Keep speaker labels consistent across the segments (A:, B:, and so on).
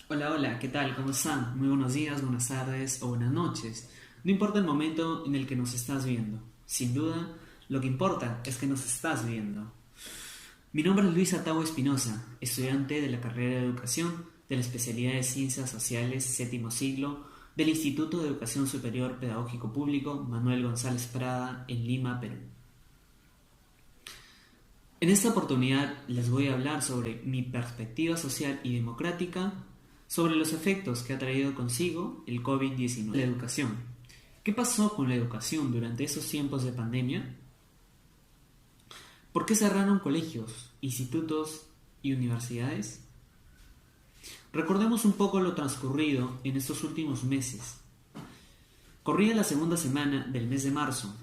A: Hola, hola, ¿qué tal? ¿Cómo están? Muy buenos días, buenas tardes o buenas noches. No importa el momento en el que nos estás viendo. Sin duda, lo que importa es que nos estás viendo. Mi nombre es Luis Atavo Espinosa, estudiante de la carrera de Educación de la especialidad de Ciencias Sociales séptimo siglo del Instituto de Educación Superior Pedagógico Público Manuel González Prada en Lima, Perú. En esta oportunidad les voy a hablar sobre mi perspectiva social y democrática sobre los efectos que ha traído consigo el COVID-19. La educación. ¿Qué pasó con la educación durante esos tiempos de pandemia? ¿Por qué cerraron colegios, institutos y universidades? Recordemos un poco lo transcurrido en estos últimos meses. Corría la segunda semana del mes de marzo,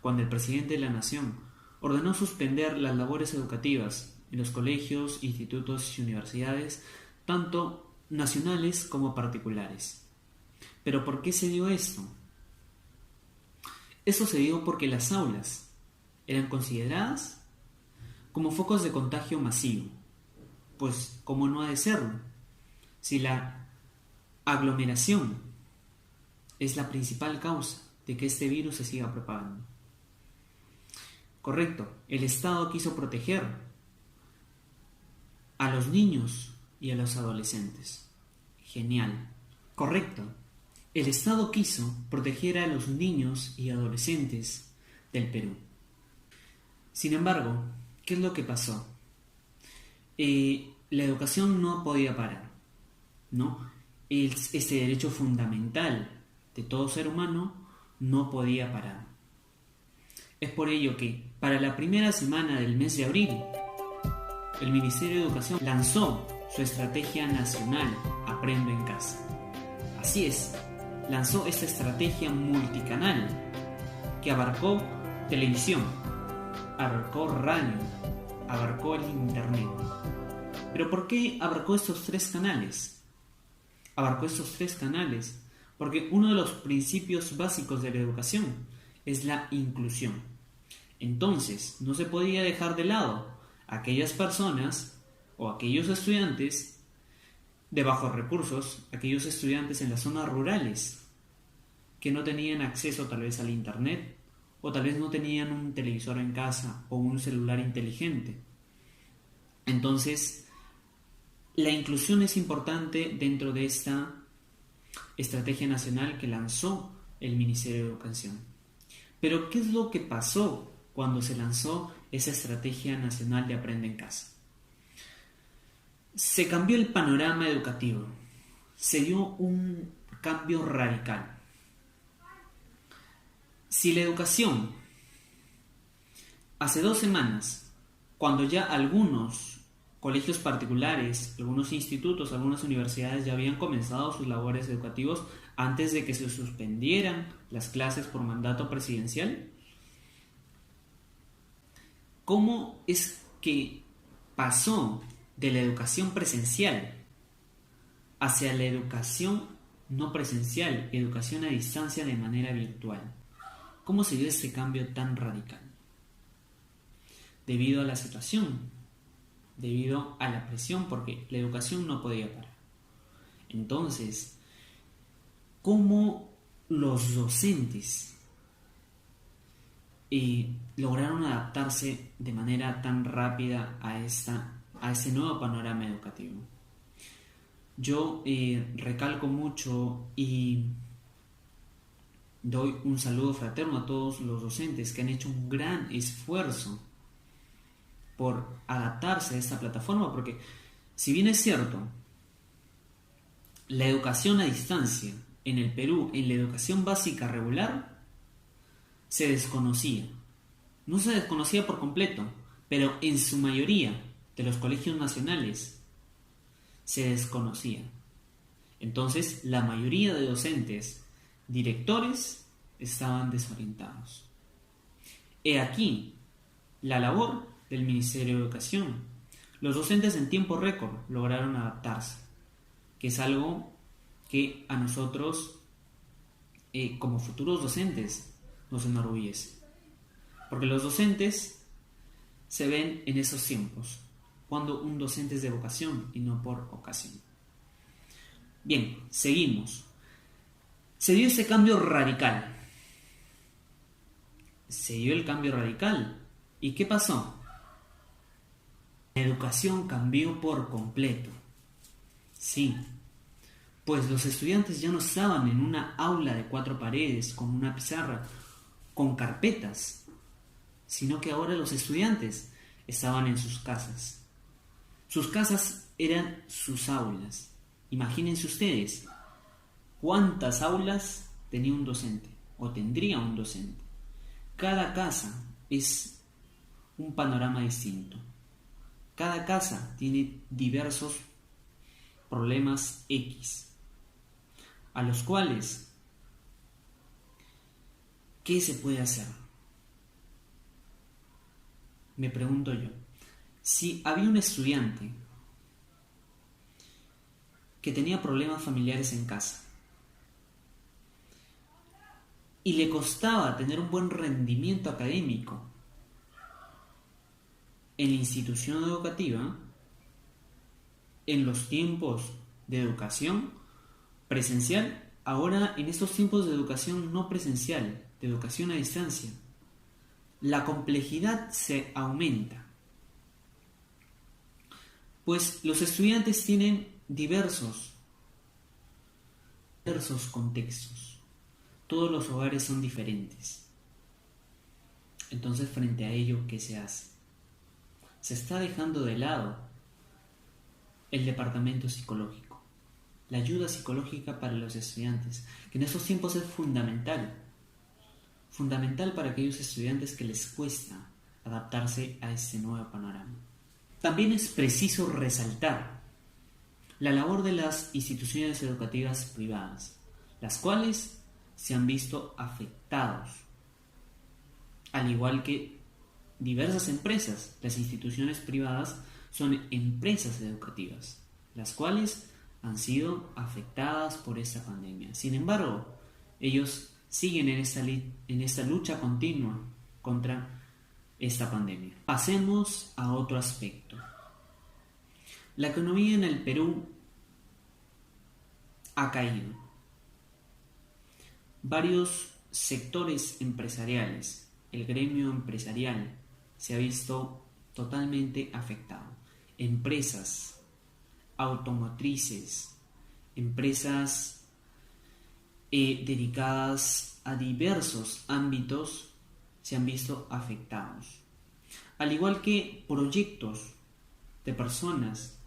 A: cuando el presidente de la Nación ordenó suspender las labores educativas en los colegios, institutos y universidades, tanto nacionales como particulares. ¿Pero por qué se dio esto? Eso se dio porque las aulas eran consideradas como focos de contagio masivo. Pues, ¿cómo no ha de serlo? Si la aglomeración es la principal causa de que este virus se siga propagando. Correcto, el Estado quiso proteger a los niños y a los adolescentes. Genial. Correcto, el Estado quiso proteger a los niños y adolescentes del Perú. Sin embargo, ¿qué es lo que pasó? La educación no podía parar, ¿no? Este derecho fundamental de todo ser humano no podía parar. Es por ello que, para la primera semana del mes de abril, el Ministerio de Educación lanzó su estrategia nacional Aprendo en Casa. Así es, lanzó esta estrategia multicanal que abarcó televisión, abarcó radio, abarcó el internet. ¿Pero por qué abarcó estos tres canales? Abarcó estos tres canales porque uno de los principios básicos de la educación es la inclusión. Entonces, no se podía dejar de lado a aquellas personas o aquellos estudiantes de bajos recursos, aquellos estudiantes en las zonas rurales que no tenían acceso tal vez al internet o tal vez no tenían un televisor en casa o un celular inteligente. Entonces, la inclusión es importante dentro de esta estrategia nacional que lanzó el Ministerio de Educación. Pero, ¿qué es lo que pasó cuando se lanzó esa estrategia nacional de Aprende en Casa? Se cambió el panorama educativo, se dio un cambio radical. Si la educación hace 2 semanas, cuando ya algunos colegios particulares, algunos institutos, algunas universidades ya habían comenzado sus labores educativos antes de que se suspendieran las clases por mandato presidencial, ¿cómo es que pasó de la educación presencial hacia la educación no presencial, educación a distancia de manera virtual? ¿Cómo se dio ese cambio tan radical? Debido a la situación, debido a la presión, porque la educación no podía parar. Entonces, ¿cómo los docentes lograron adaptarse de manera tan rápida a este nuevo panorama educativo? Yo recalco mucho y doy un saludo fraterno a todos los docentes que han hecho un gran esfuerzo por adaptarse a esta plataforma, porque si bien es cierto, la educación a distancia en el Perú, en la educación básica regular, se desconocía. No se desconocía por completo, pero en su mayoría de los colegios nacionales se desconocía. Entonces, la mayoría de docentes, directores, estaban desorientados. He aquí la labor del Ministerio de Educación. Los docentes en tiempo récord lograron adaptarse, que es algo que a nosotros, como futuros docentes, nos enorgullece. Porque los docentes se ven en esos tiempos, cuando un docente es de vocación y no por ocasión. Bien, seguimos. Se dio ese cambio radical. Se dio el cambio radical. ¿Y qué pasó? La educación cambió por completo. Sí, pues los estudiantes ya no estaban en una aula de 4 paredes, con una pizarra, con carpetas, sino que ahora los estudiantes estaban en sus casas. Sus casas eran sus aulas. Imagínense ustedes cuántas aulas tenía un docente o tendría un docente. Cada casa es un panorama distinto. Cada casa tiene diversos problemas X, a los cuales, ¿qué se puede hacer? Me pregunto yo. Si había un estudiante que tenía problemas familiares en casa y le costaba tener un buen rendimiento académico en la institución educativa, en los tiempos de educación presencial, ahora en estos tiempos de educación no presencial, de educación a distancia, la complejidad se aumenta. Pues los estudiantes tienen diversos contextos. Todos los hogares son diferentes. Entonces, frente a ello, ¿qué se hace? Se está dejando de lado el departamento psicológico, la ayuda psicológica para los estudiantes, que en estos tiempos es fundamental para aquellos estudiantes que les cuesta adaptarse a este nuevo panorama. También es preciso resaltar la labor de las instituciones educativas privadas, las cuales se han visto afectados, al igual que diversas empresas. Las instituciones privadas son empresas educativas, las cuales han sido afectadas por esta pandemia. Sin embargo, ellos siguen en esta lucha continua contra esta pandemia. Pasemos a otro aspecto. La economía en el Perú ha caído. Varios sectores empresariales, el gremio empresarial, se ha visto totalmente afectado. Empresas automotrices, empresas dedicadas a diversos ámbitos se han visto afectados. Al igual que proyectos de personas,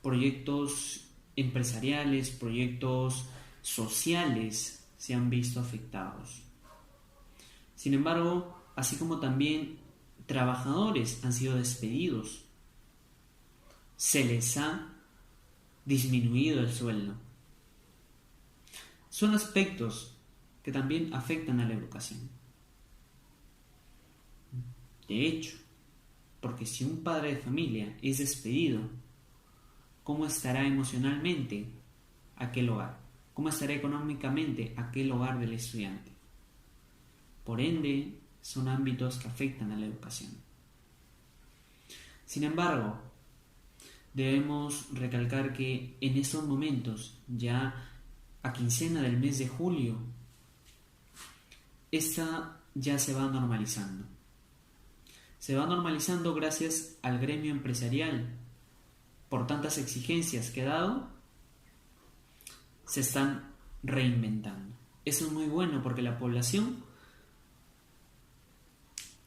A: proyectos empresariales, proyectos sociales se han visto afectados. Sin embargo, así como también trabajadores han sido despedidos, se les ha disminuido el sueldo. Son aspectos que también afectan a la educación. De hecho, porque si un padre de familia es despedido, ¿cómo estará emocionalmente aquel hogar? ¿Cómo estará económicamente aquel hogar del estudiante? Por ende, son ámbitos que afectan a la educación. Sin embargo, debemos recalcar que en estos momentos, ya a quincena del mes de julio, esta ya se va normalizando. Se va normalizando gracias al gremio empresarial. Por tantas exigencias que ha dado, se están reinventando. Eso es muy bueno porque la población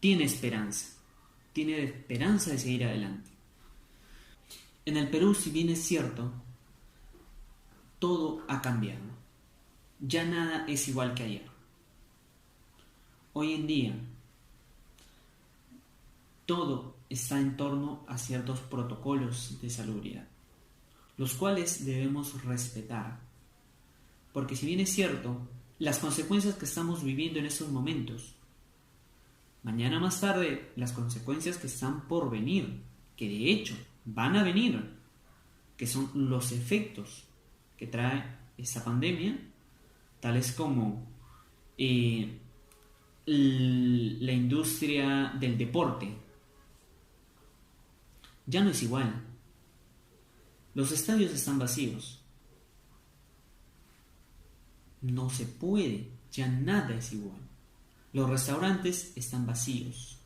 A: tiene esperanza de seguir adelante. En el Perú, si bien es cierto, todo ha cambiado. Ya nada es igual que ayer. Hoy en día, todo está en torno a ciertos protocolos de salubridad, los cuales debemos respetar. Porque si bien es cierto, las consecuencias que estamos viviendo en estos momentos, mañana más tarde, las consecuencias que están por venir, que de hecho van a venir, que son los efectos que trae esta pandemia, tales como la industria del deporte, ya no es igual. Los estadios están vacíos. No se puede, ya nada es igual. Los restaurantes están vacíos.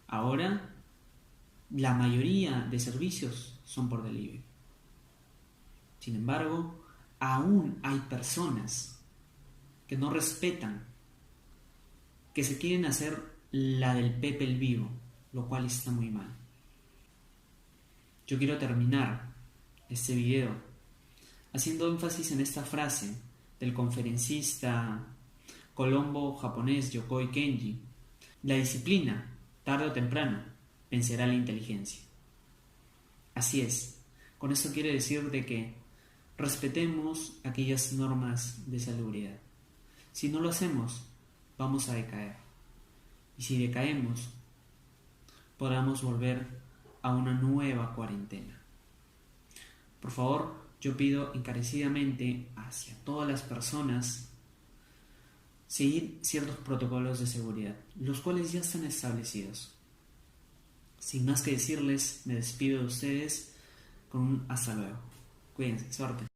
A: Ahora, la mayoría de servicios son por delivery. Sin embargo, aún hay personas que no respetan, que se quieren hacer la del Pepe el Vivo, lo cual está muy mal. Yo quiero terminar este video haciendo énfasis en esta frase del conferencista colombo japonés Yokoi Kenji: la disciplina, tarde o temprano, vencerá la inteligencia. Así es, con esto quiere decir de que respetemos aquellas normas de salubridad. Si no lo hacemos, vamos a decaer. Y si decaemos, podamos volver a una nueva cuarentena. Por favor, yo pido encarecidamente hacia todas las personas seguir ciertos protocolos de seguridad, los cuales ya están establecidos. Sin más que decirles, me despido de ustedes con un hasta luego. Cuídense, suerte.